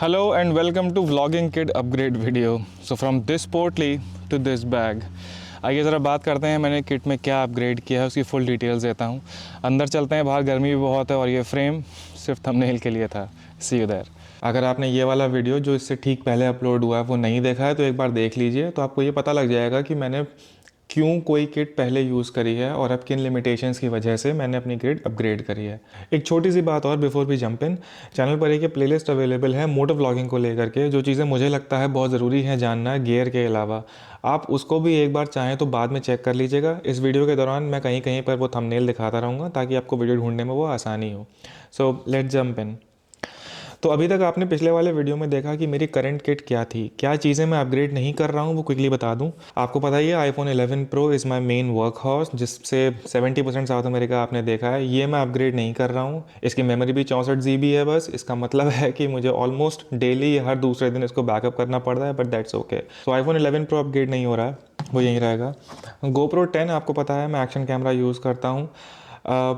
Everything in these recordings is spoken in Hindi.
Hello and welcome to Vlogging Kit upgrade video. So from this portly to this bag. आइए ज़रा बात करते हैं मैंने किट में क्या अपग्रेड किया है, उसकी फुल डिटेल्स देता हूँ। अंदर चलते हैं, बाहर गर्मी भी बहुत है और ये फ्रेम सिर्फ थंबनेल के लिए था। सी यू देयर। अगर आपने ये वाला वीडियो जो इससे ठीक पहले अपलोड हुआ है वो नहीं देखा है तो एक बार देख लीजिए, तो आपको ये पता लग जाएगा कि मैंने क्यों कोई किट पहले यूज़ करी है और अब किन लिमिटेशंस की वजह से मैंने अपनी किट अपग्रेड करी है। एक छोटी सी बात और before we jump in, channel पर एक प्लेलिस्ट अवेलेबल है मोटो व्लॉगिंग को लेकर के, जो चीज़ें मुझे लगता है बहुत ज़रूरी है जानना गियर के अलावा। आप उसको भी एक बार चाहें तो बाद में चेक कर लीजिएगा। इस वीडियो के दौरान मैं कहीं कहीं पर वो थंबनेल दिखाता रहूँगा ताकि आपको वीडियो ढूंढने में वो आसानी हो। So let's jump in. तो अभी तक आपने पिछले वाले वीडियो में देखा कि मेरी करंट किट क्या थी, क्या चीज़ें मैं अपग्रेड नहीं कर रहा हूँ वो क्विकली बता दूँ। आपको पता ही है iPhone 11 pro is my main work horse, जिससे 70% साउथ अमेरिका आपने देखा है। ये मैं अपग्रेड नहीं कर रहा हूँ। इसकी मेमोरी भी 64 GB है बस। इसका मतलब है कि मुझे ऑलमोस्ट डेली हर दूसरे दिन इसको बैकअप करना पड़ रहा है, but that's okay. So iPhone 11 pro upgrade नहीं हो रहा है, वो यहीं रहेगा। GoPro 10 आपको पता है मैं एक्शन कैमरा यूज़ करता हूँ।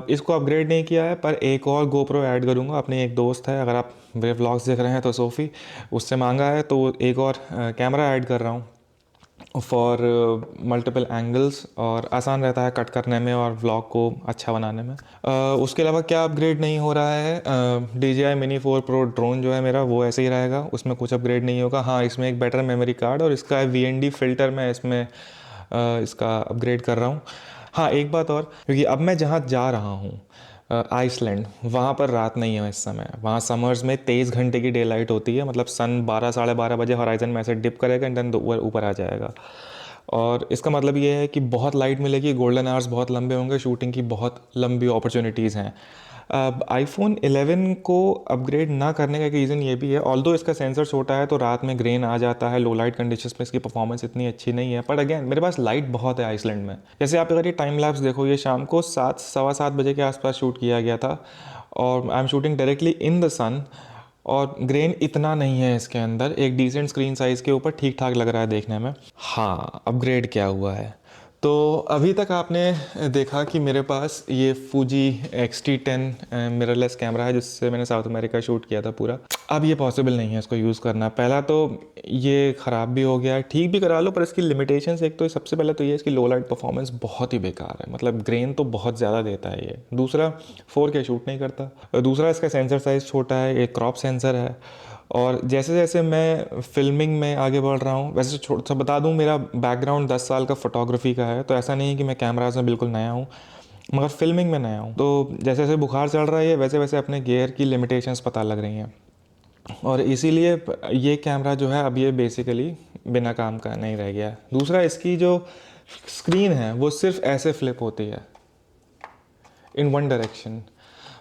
इसको अपग्रेड नहीं किया है, पर एक और GoPro ऐड करूँगा। अपने एक दोस्त है, अगर आप मेरे व्लॉग्स देख रहे हैं तो सोफ़ी, उससे मांगा है, तो एक और कैमरा ऐड कर रहा हूँ फॉर मल्टीपल एंगल्स, और आसान रहता है कट करने में और व्लॉग को अच्छा बनाने में। उसके अलावा क्या अपग्रेड नहीं हो रहा है, DJI Mini 4 Pro ड्रोन जो है मेरा वो ऐसे ही रहेगा, उसमें कुछ अपग्रेड नहीं होगा। हाँ, इसमें एक बेटर मेमोरी कार्ड और इसका VND फ़िल्टर मैं इसमें इसका अपग्रेड कर रहा हूँ। हाँ, एक बात और, क्योंकि अब मैं जहाँ जा रहा हूँ आइसलैंड, वहाँ पर रात नहीं है इस समय। वहाँ समर्स में 23 घंटे की डे लाइट होती है, मतलब सन 12 साढ़े 12 बजे हॉराइजन में ऐसे डिप करेगा एंड देन ऊपर आ जाएगा। और इसका मतलब ये है कि बहुत लाइट मिलेगी, गोल्डन आवर्स बहुत लंबे होंगे, शूटिंग की बहुत लंबी अपॉर्चुनिटीज़ हैं। अब आईफोन 11 को अपग्रेड ना करने का एक रीज़न ये भी है, ऑल्दो इसका सेंसर छोटा है तो रात में ग्रेन आ जाता है, लो लाइट कंडीशंस में इसकी परफॉर्मेंस इतनी अच्छी नहीं है। बट अगेन मेरे पास लाइट बहुत है आइसलैंड में। जैसे आप अगर ये टाइम लैप्स देखो, ये शाम को 7 सवा 7 बजे के आसपास शूट किया गया था और I am shooting directly in the sun, और ग्रेन इतना नहीं है इसके अंदर, एक डिसेंट स्क्रीन साइज़ के ऊपर ठीक ठाक लग रहा है देखने में। हाँ, अपग्रेड क्या हुआ है, तो अभी तक आपने देखा कि मेरे पास ये फूजी X-T10 मिररलेस कैमरा है, जिससे मैंने साउथ अमेरिका शूट किया था पूरा। अब ये पॉसिबल नहीं है इसको यूज़ करना। पहला तो ये ख़राब भी हो गया है, ठीक भी करा लो, पर इसकी लिमिटेशंस, एक तो सबसे पहले तो ये इसकी लो लाइट परफॉर्मेंस बहुत ही बेकार है, मतलब ग्रेन तो बहुत ज़्यादा देता है ये। दूसरा 4K शूट नहीं करता। दूसरा इसका सेंसर साइज़ छोटा है, एक क्रॉप सेंसर है। और जैसे जैसे मैं फिल्मिंग में आगे बढ़ रहा हूँ, वैसे छोटा सा बता दूँ, मेरा बैकग्राउंड 10 साल का फोटोग्राफी का है, तो ऐसा नहीं है कि मैं कैमराज में बिल्कुल नया हूँ, मगर फिल्मिंग में नया हूँ। तो जैसे जैसे बुखार चढ़ रहा है वैसे वैसे अपने गियर की लिमिटेशंस पता लग रही हैं, और इसीलिए ये कैमरा जो है अब ये बेसिकली बिना काम का नहीं रह गया। दूसरा, इसकी जो स्क्रीन है वो सिर्फ ऐसे फ्लिप होती है इन वन डायरेक्शन,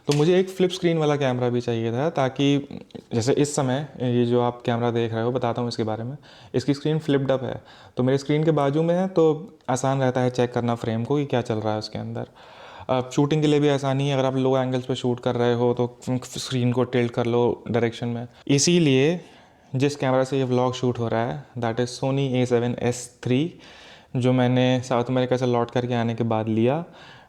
तो मुझे एक फ्लिप स्क्रीन वाला कैमरा भी चाहिए था, ताकि जैसे इस समय ये जो आप कैमरा देख रहे हो, बताता हूँ इसके बारे में। इसकी स्क्रीन फ्लिप्ड अप है, तो मेरी स्क्रीन के बाजू में है, तो आसान रहता है चेक करना फ्रेम को कि क्या चल रहा है उसके अंदर। अब शूटिंग के लिए भी आसानी है, अगर आप लो एंगल्स पे शूट कर रहे हो तो स्क्रीन को टिल्ट कर लो डायरेक्शन में। इसीलिए जिस कैमरा से ये व्लॉग शूट हो रहा है that is Soni A7S III, जो मैंने साउथ अमेरिका से लौट करके आने के बाद लिया।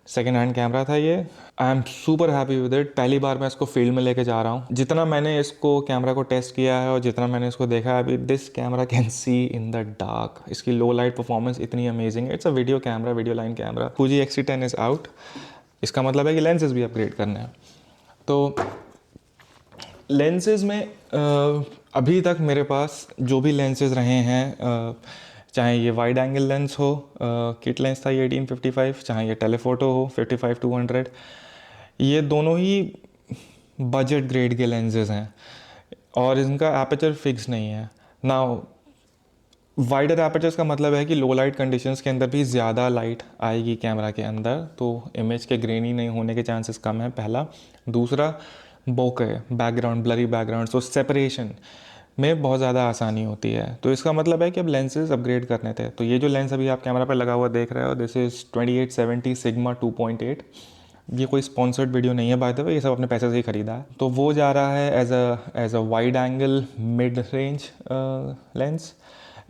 सेकेंड हैंड कैमरा था ये। I am super happy with it. पहली बार मैं इसको फील्ड में लेके जा रहा हूँ। जितना मैंने इसको कैमरा को टेस्ट किया है और जितना मैंने इसको देखा है अभी, this camera can see in the dark. इसकी लो लाइट परफॉर्मेंस इतनी अमेजिंग है। It's a video camera, video line camera. Fuji X-T10 is out. इसका मतलब है कि लेंसेज भी अपग्रेड करने हैं। तो लेंसेज में अभी तक मेरे पास जो भी लेंसेज रहे हैं, चाहे ये वाइड एंगल लेंस हो, किट लेंस था ये 1855, चाहे ये टेलीफोटो हो 55-200, ये दोनों ही बजट ग्रेड के लेंसेज हैं और इनका एपर्चर फिक्स नहीं है। नाउ वाइडर एपर्चर्स का मतलब है कि लो लाइट कंडीशंस के अंदर भी ज़्यादा लाइट आएगी कैमरा के अंदर, तो इमेज के ग्रेनी नहीं होने के चांसेस कम है, पहला। दूसरा, बोके बैकग्राउंड, ब्लरी बैकग्राउंड, तो सेपरेशन में बहुत ज़्यादा आसानी होती है। तो इसका मतलब है कि अब लेंसेज अपग्रेड करने थे। तो ये जो लेंस अभी आप कैमरा पर लगा हुआ देख रहे हो, दिस इज़ 2870 सिग्मा 2.8। ये कोई स्पॉन्सर्ड वीडियो नहीं है बाय द वे, ये सब अपने पैसे से ही ख़रीदा है। तो वो जा रहा है as a wide angle mid range lens,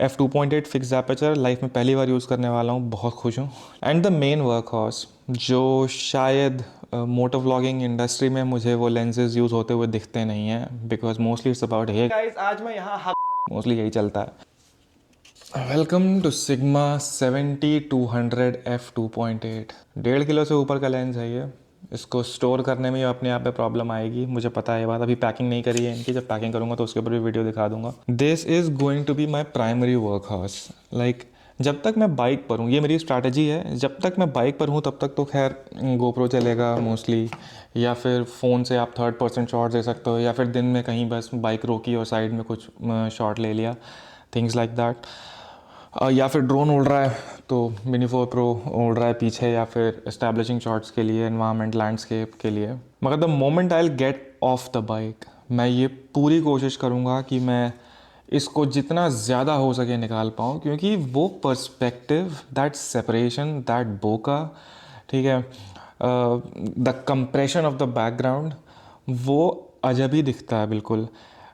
f2.8 fix aperture. Life में पहली बार यूज़ करने वाला हूँ, बहुत खुश हूँ। And the main work horse, जो शायद मोटो व्लॉगिंग इंडस्ट्री में मुझे वो लेंसेज यूज़ होते हुए दिखते नहीं हैं, because mostly it's about hey guys, आज मैं यहाँ मोस्टली यही चलता है। Welcome to sigma 70-200 f2.8। 1.5 kilo से ऊपर का लेंस है ये। इसको स्टोर करने में अपने आप में प्रॉब्लम आएगी, मुझे पता है ये बात। अभी पैकिंग नहीं करी है इनकी, जब पैकिंग करूँगा तो उसके ऊपर भी वीडियो दिखा दूंगा। This is going to be my primary work house. Like जब तक मैं बाइक पर हूँ, ये मेरी स्ट्रैटेजी है, जब तक मैं बाइक पर हूँ तब तक तो खैर गोप्रो चलेगा मोस्टली, या फिर फ़ोन से आप 3rd पर्सन शॉट दे सकते हो, या फिर दिन में कहीं बस बाइक रोकी और साइड में कुछ शॉट ले लिया, थिंग्स लाइक दैट। या फिर ड्रोन उड़ रहा है तो मिनी 4 प्रो उड़ रहा है पीछे, या फिर एस्टैब्लिशिंग शॉट्स के लिए, एनवायरनमेंट, लैंडस्केप के लिए। मगर the moment I will get of the bike, मैं ये पूरी कोशिश करूँगा कि मैं इसको जितना ज़्यादा हो सके निकाल पाऊँ, क्योंकि वो पर्सपेक्टिव, दैट सेपरेशन, दैट बोका, ठीक है, the compression of the background, वो अजब ही दिखता है बिल्कुल।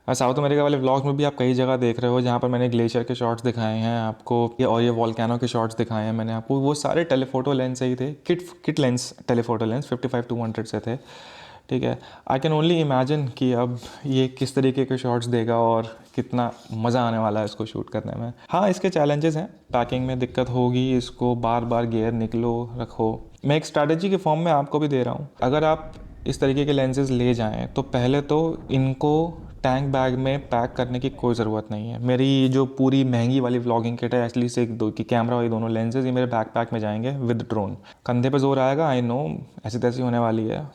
साउथ अमेरिका वाले व्लॉग्स में भी आप कई जगह देख रहे हो जहाँ पर मैंने ग्लेशियर के शॉट्स दिखाए हैं आपको, और ये वॉल्केनो के शॉट्स दिखाए हैं मैंने आपको, वो सारे टेलीफोटो लेंस से ही थे, किट लेंस, टेलीफोटो लेंस 55-200 से थे, ठीक है। आई कैन ओनली इमेजिन कि अब ये किस तरीके के शॉट्स देगा और कितना मज़ा आने वाला है इसको शूट करने में। हाँ, इसके चैलेंजेस हैं, पैकिंग में दिक्कत होगी, इसको बार बार गियर निकलो रखो। मैं एक स्ट्रैटेजी के फॉर्म में आपको भी दे रहा हूँ। अगर आप इस तरीके के लेंसेज ले जाएं तो पहले तो इनको टैंक बैग में पैक करने की कोई ज़रूरत नहीं है। मेरी जो पूरी महंगी वाली व्लॉगिंग किट है, एटलीस्ट एक दो की कैमरा वाली दोनों लेंसेज, ये मेरे बैकपैक में जाएंगे विद ड्रोन। कंधे पे जोर आएगा, आई नो, ऐसी तैसी होने वाली है,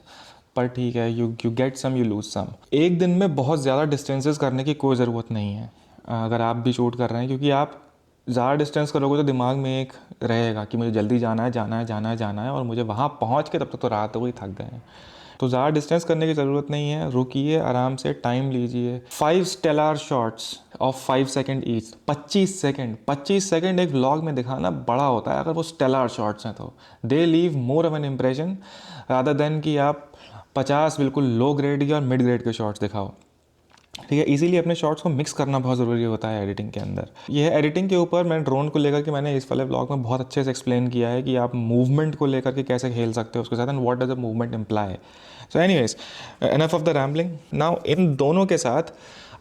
पर ठीक है, you get some, you lose some. एक दिन में बहुत ज़्यादा डिस्टेंसेस करने की कोई ज़रूरत नहीं है अगर आप भी शूट कर रहे हैं, क्योंकि आप ज़्यादा डिस्टेंस करोगे तो दिमाग में एक रहेगा कि मुझे जल्दी जाना है, जाना है, जाना है, जाना है, और मुझे वहाँ पहुँच के तब तक तो रात हो गई, थक गए हैं। तो ज़्यादा डिस्टेंस करने की ज़रूरत नहीं है, रुकिए, आराम से टाइम लीजिए। 5 stellar shots of 5 second each, 25 second एक व्लॉग में दिखाना बड़ा होता है अगर वो स्टेलर शॉट्स हैं तो। They leave more of an impression rather than कि आप 50 बिल्कुल लो ग्रेड के और मिड ग्रेड के शॉट्स दिखाओ, ठीक है। इसीलिए अपने शॉट्स को मिक्स करना बहुत ज़रूरी होता है एडिटिंग के अंदर। यह एडिटिंग के ऊपर मैं ड्रोन को लेकर के मैंने इस वाले व्लॉग में बहुत अच्छे से एक्सप्लेन किया है कि आप मूवमेंट को लेकर के कैसे खेल सकते हो उसके साथ, and what does a movement imply. So anyways, enough of the rambling. Now in दोनों के साथ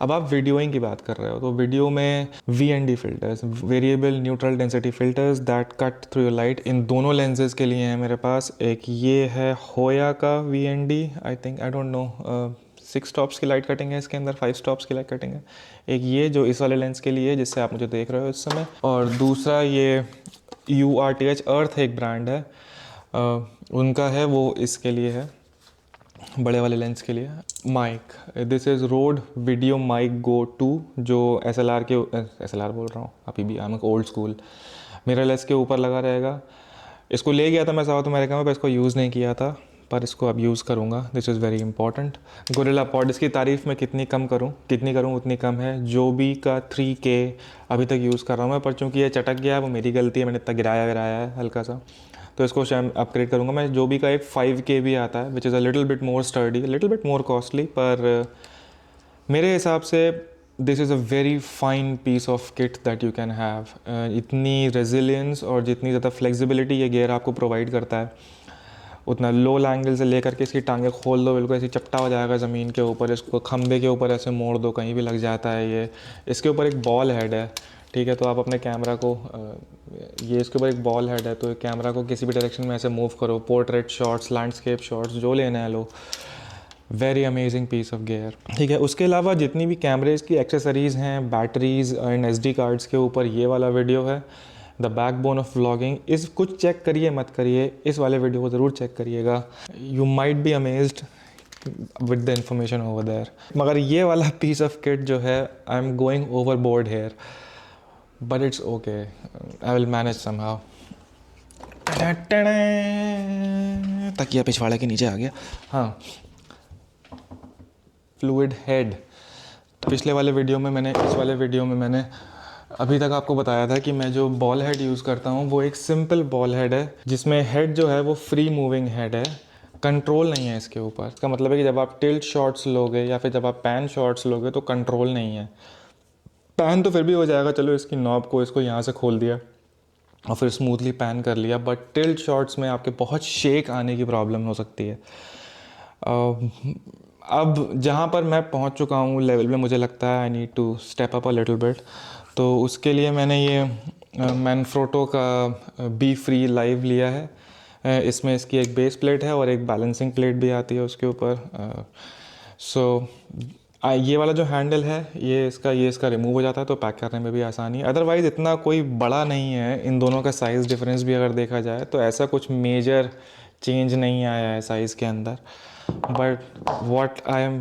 अब आप वीडियोइंग की बात कर रहे हो, तो वीडियो में VND filters, variable neutral density filters that cut through your light, इन दोनों लेंसेज के लिए है मेरे पास। एक ये है होया का VND, I think, I don't know, 6 stops की लाइट कटिंग है इसके अंदर, 5 स्टॉप्स की लाइट कटिंग है। एक ये जो इस वाले लेंस के लिए है जिससे आप मुझे देख रहे हो इस समय, और दूसरा ये URTH अर्थ एक ब्रांड है, उनका है, वो इसके लिए है, बड़े वाले लेंस के लिए। Mic, this is Rode video mic go 2, जो SLR बोल रहा हूँ अभी भी, I am old school, mirrorless के ऊपर लगा रहेगा। इसको ले गया था मैं साउथ अमेरिका में, पर इसको यूज़ नहीं किया था, पर इसको अब यूज़ करूँगा। This is very important. Gorilla pod, इसकी तारीफ़ मैं कितनी करूँ उतनी कम है। जोबी का 3K अभी तक यूज़ कर रहा हूँ मैं, पर चूँकि ये चटक गया है वो मेरी गलती है, मैंने इतना गिराया है हल्का सा, तो इसको शायद अपग्रेड करूँगा मैं। जो भी का एक 5K भी आता है, which is a little bit more sturdy, little bit more costly, पर मेरे हिसाब से this is a very fine piece of kit that you can have. इतनी रेजिलियंस और जितनी ज़्यादा फ्लेक्सिबिलिटी ये गियर आपको प्रोवाइड करता है, उतना लो एंगल से लेकर के इसकी टांगें खोल दो, बिल्कुल ऐसे चपटा हो जाएगा ज़मीन के ऊपर, इसको खंबे के ऊपर ऐसे मोड़ दो, कहीं भी लग जाता है ये। इसके ऊपर एक बॉल हेड है, ठीक है, तो आप अपने कैमरा को, ये इसके ऊपर एक बॉल हेड है, तो कैमरा को किसी भी डायरेक्शन में ऐसे मूव करो, पोर्ट्रेट शॉट्स, लैंडस्केप शॉट्स, जो लेना है लो। Very amazing piece of gear, ठीक है। उसके अलावा जितनी भी कैमरेज़ की एक्सेसरीज़ हैं, बैटरीज़ एंड SD कार्ड्स के ऊपर ये वाला वीडियो है, द बैकबोन ऑफ व्लॉगिंग। इस कुछ चेक करिए मत करिए, इस वाले वीडियो को ज़रूर चेक करिएगा, you might be amazed with the information over there. मगर ये वाला पीस ऑफ किट जो है, I am going overboard here, but it's okay, I will manage somehow. तकिया पिछवाड़े के नीचे आ गया। हाँ, फ्लूइड हेड। पिछले वाले वीडियो में मैंने, इस वाले वीडियो में मैंने अभी तक आपको बताया था कि मैं जो बॉल हेड यूज़ करता हूँ वो एक सिंपल बॉल हेड है, जिसमें हेड जो है वो फ्री मूविंग हेड है, कंट्रोल नहीं है इसके ऊपर। इसका मतलब है कि जब आप टिल्ट शॉट्स लोगे या फिर जब आप पैन शॉट्स लोगे तो कंट्रोल नहीं है। पैन तो फिर भी हो जाएगा, चलो इसकी नॉब को, इसको यहाँ से खोल दिया और फिर स्मूथली पैन कर लिया। बट टिल्ट शॉट्स में आपके बहुत शेक आने की प्रॉब्लम हो सकती है। अब जहाँ पर मैं पहुँच चुका हूँ लेवल में, मुझे लगता है I need to step up a little bit. तो उसके लिए मैंने ये मैनफ्रोटो का बी फ्री लाइव लिया है। इसमें इसकी एक बेस प्लेट है और एक बैलेंसिंग प्लेट भी आती है उसके ऊपर। सो ये वाला जो हैंडल है ये इसका रिमूव हो जाता है, तो पैक करने में भी आसानी है। अदरवाइज़ इतना कोई बड़ा नहीं है इन दोनों का साइज़ डिफरेंस भी अगर देखा जाए तो ऐसा कुछ मेजर चेंज नहीं आया है साइज़ के अंदर। But what I am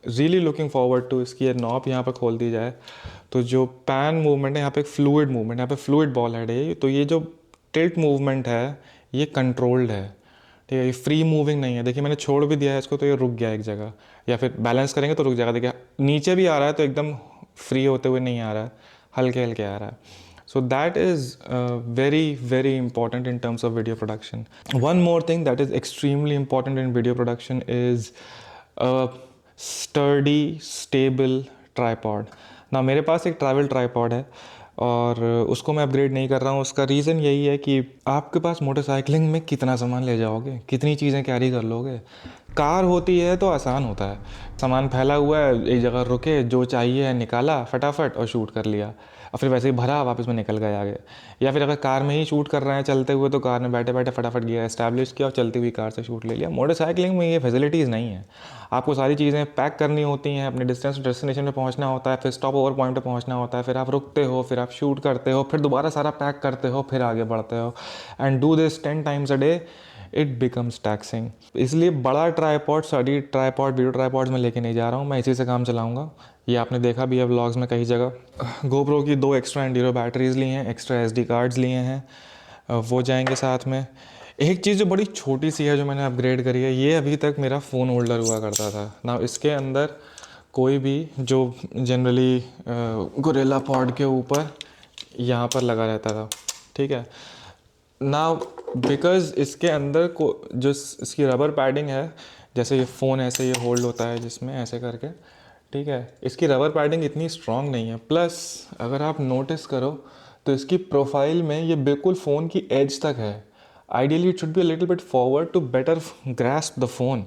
really looking forward to, इसकी ये नॉब यहाँ पर खोल दी जाए तो जो पैन मूवमेंट है यहाँ पे एक फ्लूइड मूवमेंट, यहाँ पे फ्लूइड बॉल हेड है, तो ये जो टिल्ट मूवमेंट है ये कंट्रोल्ड है, ठीक है। ये फ्री मूविंग नहीं है। देखिए मैंने छोड़ भी दिया है इसको तो ये रुक गया एक जगह, या फिर बैलेंस करेंगे तो रुक जाएगा। देखिए नीचे भी आ रहा है तो एकदम फ्री होते हुए नहीं आ रहा है, हल्के हल्के आ रहा है। So that is very very important in terms of video production. One more thing that is extremely important in video production is sturdy stable tripod. ना मेरे पास एक ट्रैवल ट्राईपॉड है और उसको मैं अपग्रेड नहीं कर रहा हूँ। उसका रीज़न यही है कि आपके पास मोटरसाइकिलिंग में कितना सामान ले जाओगे, कितनी चीज़ें कैरी कर लोगे। कार होती है तो आसान होता है, सामान फैला हुआ है, एक जगह रुके, जो चाहिए निकाला फटाफट और शूट कर लिया, और फिर वैसे ही भरा वापस में निकल गए आगे। या फिर अगर कार में ही शूट कर रहे हैं चलते हुए तो कार में बैठे बैठे फटाफट गियर एस्टैब्लिश किया और चलती हुई कार से शूट ले लिया। मोटरसाइकिलिंग में ये फैसिलिटीज़ नहीं है। आपको सारी चीज़ें पैक करनी होती हैं, अपने डेस्टिनेशन पे पहुंचना होता है, फिर स्टॉप ओवर पॉइंट पे पहुंचना होता है, फिर आप रुकते हो, फिर आप शूट करते हो, फिर दोबारा सारा पैक करते हो, फिर आगे बढ़ते हो। And do this 10 times a day, it becomes taxing. इसलिए बड़ा ट्राईपॉड, सारी ट्राईपॉड वीडियो ट्राईपॉड्स में लेके नहीं जा रहा हूँ, मैं इसी से काम चलाऊँगा। ये आपने देखा भी है व्लॉग्स में कई जगह। गोप्रो की 2 एक्स्ट्रा एंडीरो बैटरीज़ ली हैं, एक्स्ट्रा SD कार्ड्स लिए हैं, वो जाएंगे साथ में। एक चीज़ जो बड़ी छोटी सी है जो मैंने अपग्रेड करी है, ये अभी तक मेरा फ़ोन होल्डर हुआ करता था ना, इसके अंदर कोई भी जो जनरली गोरिल्ला पॉड के ऊपर यहाँ पर लगा रहता था, ठीक है ना। बिकॉज़ इसके अंदर को जो इसकी रबर पैडिंग है, जैसे ये फ़ोन ऐसे ये होल्ड होता है जिसमें ऐसे करके, ठीक है, इसकी रबर पैडिंग इतनी स्ट्रॉन्ग नहीं है। प्लस अगर आप नोटिस करो तो इसकी प्रोफाइल में ये बिल्कुल फ़ोन की एज तक है। Ideally it should be a little bit forward to better grasp the phone.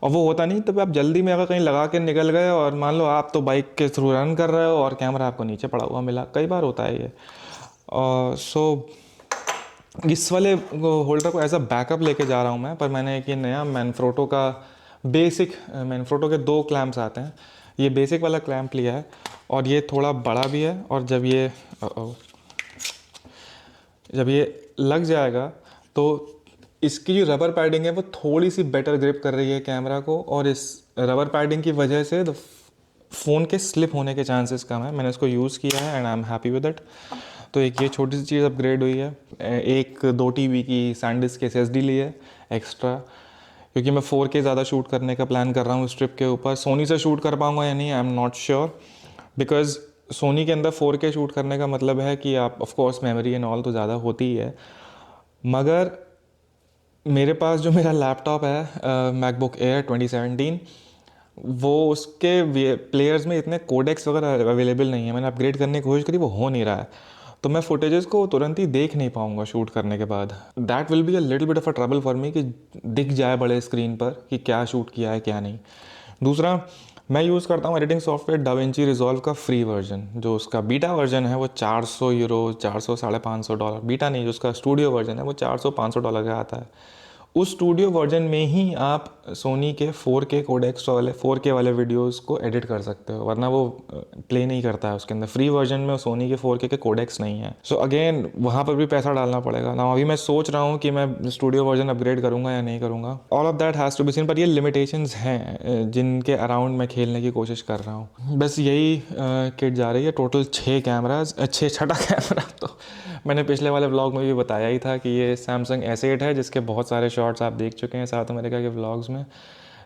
और वो होता नहीं, तब आप जल्दी में अगर कहीं लगा के निकल गए और मान लो आप तो बाइक के थ्रू रन कर रहे हो और कैमरा आपको नीचे पड़ा हुआ मिला, कई बार होता है ये। सो इस वाले होल्डर को एज अ बैकअप लेके जा रहा हूँ मैं। पर मैंने एक ये नया मैनफ्रोटो का बेसिक, मैनफ्रोटो के 2 क्लैम्प्स आते हैं, ये बेसिक वाला क्लैम्प लिया है और ये थोड़ा बड़ा भी है। और जब ये लग जाएगा तो इसकी जो रबर पैडिंग है वो थोड़ी सी बेटर ग्रिप कर रही है कैमरा को, और इस रबर पैडिंग की वजह से फ़ोन के स्लिप होने के चांसेस कम है। मैंने इसको यूज़ किया है and I am happy with it. तो एक ये छोटी सी चीज़ अपग्रेड हुई है। एक 2 TB की SanDisk SSD ली है एक्स्ट्रा, क्योंकि मैं 4K ज़्यादा शूट करने का प्लान कर रहा हूँ इस ट्रिप के ऊपर। सोनी से शूट कर पाऊँगा या नहीं, I am not sure, because Sony के अंदर 4K शूट करने का मतलब है कि आप of course memory and all तो ज़्यादा होती ही है, मगर मेरे पास जो मेरा लैपटॉप है मैकबुक एयर 2017, वो उसके प्लेयर्स में इतने कोडेक्स वगैरह अवेलेबल नहीं है। मैंने अपग्रेड करने की कोशिश करी, वो हो नहीं रहा है, तो मैं फुटेजेस को तुरंत ही देख नहीं पाऊँगा शूट करने के बाद। That will be a little bit of a trouble for me कि दिख जाए बड़े स्क्रीन पर कि क्या शूट किया है क्या नहीं। दूसरा, मैं यूज़ करता हूँ एडिटिंग सॉफ्टवेयर DaVinci Resolve का फ्री वर्जन। जो उसका बीटा वर्जन है वो €400, 400 $550, बीटा नहीं, जो उसका स्टूडियो वर्जन है वो $400-500 का आता है। उस स्टूडियो वर्जन में ही आप सोनी के 4K कोडेक्स वाले 4K वाले वीडियोस को एडिट कर सकते हो, वरना वो प्ले नहीं करता है उसके अंदर। फ्री वर्जन में सोनी के 4K के कोडेक्स नहीं है। सो अगेन वहाँ पर भी पैसा डालना पड़ेगा ना। अभी मैं सोच रहा हूँ कि मैं स्टूडियो वर्जन अपग्रेड करूँगा या नहीं करूँगा। All of that has to be seen, पर ये लिमिटेशंस हैं जिनके अराउंड मैं खेलने की कोशिश कर रहा हूँ। बस यही किट जा रही है। टोटल 6 कैमराज, छठा कैमरा तो मैंने पिछले वाले व्लॉग में भी बताया ही था कि ये सैमसंग S8 है, जिसके बहुत सारे शॉट्स आप देख चुके हैं साउथ अमेरिका के व्लॉग्स में।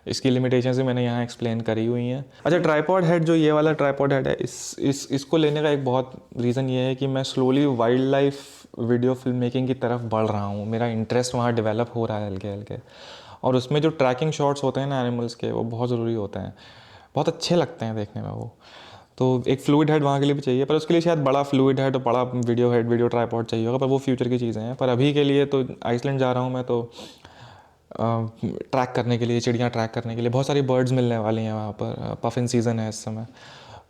इसकी लिमिटेशंस भी मैंने यहाँ एक्सप्लेन करी हुई हैं। अच्छा, ट्राईपॉड हेड, जो ये वाला ट्राईपॉड हेड है, इसको लेने का एक बहुत रीज़न ये है कि मैं slowly wild life video film making की तरफ बढ़ रहा हूँ। मेरा इंटरेस्ट वहाँ डेवलप हो रहा है हल्के हल्के, और उसमें जो ट्रैकिंग शॉट्स होते हैं ना एनिमल्स के, वो बहुत ज़रूरी होते हैं, बहुत अच्छे लगते हैं देखने में वो। तो एक फ्लूइड हेड वहाँ के लिए भी चाहिए, पर उसके लिए शायद बड़ा फ्लूइड हेड और बड़ा वीडियो हेड, वीडियो ट्राईपॉड चाहिए होगा, पर वो फ्यूचर की चीज़ें हैं। पर अभी के लिए तो आइसलैंड जा रहा हूँ मैं, तो ट्रैक करने के लिए, चिड़ियाँ ट्रैक करने के लिए बहुत सारी बर्ड्स मिलने वाली हैं वहाँ पर। पफिन सीज़न है इस समय,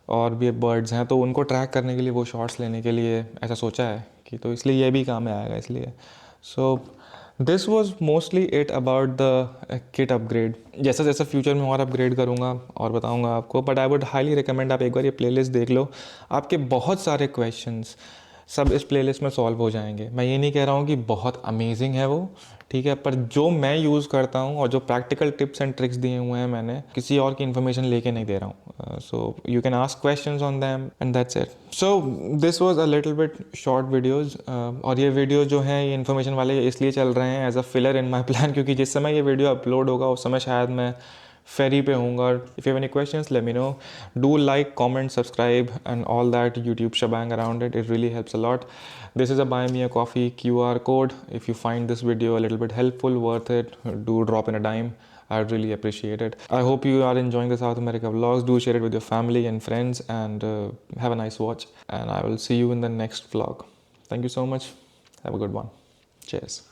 और भी बर्ड्स हैं, तो उनको ट्रैक करने के लिए, वो शॉट्स लेने के लिए ऐसा सोचा है कि, तो इसलिए ये भी काम में आएगा इसलिए। So this was mostly it about the kit upgrade. जैसा जैसा फ्यूचर में और अपग्रेड करूँगा और बताऊँगा आपको, but I would highly recommend आप एक बार ये प्लेलिस्ट देख लो। आपके बहुत सारे क्वेश्चंस सब इस प्लेलिस्ट में सॉल्व हो जाएंगे। मैं ये नहीं कह रहा हूँ कि बहुत अमेजिंग है वो, ठीक है, पर जो मैं यूज़ करता हूँ और जो प्रैक्टिकल टिप्स एंड ट्रिक्स दिए हुए हैं मैंने, किसी और की इन्फॉर्मेशन लेके नहीं दे रहा हूँ। So you can ask questions on them and that's it. So this was a little bit short videos, और ये वीडियो जो है ये इन्फॉर्मेशन वाले इसलिए चल रहे हैं as a filler in my plan, क्योंकि जिस समय ये वीडियो अपलोड होगा उस समय शायद मैं फेरी पे होऊंगा। If you have any questions let me know, do like, comment, subscribe and all that YouTube shebang around it really helps a lot. This is a buy me a coffee QR code. If you find this video a little bit helpful, worth it, do drop in a dime. I'd really appreciate it. I hope you are enjoying the South America vlogs. Do share it with your family and friends, and have a nice watch, and I will see you in the next vlog. Thank you so much. Have a good one. Cheers.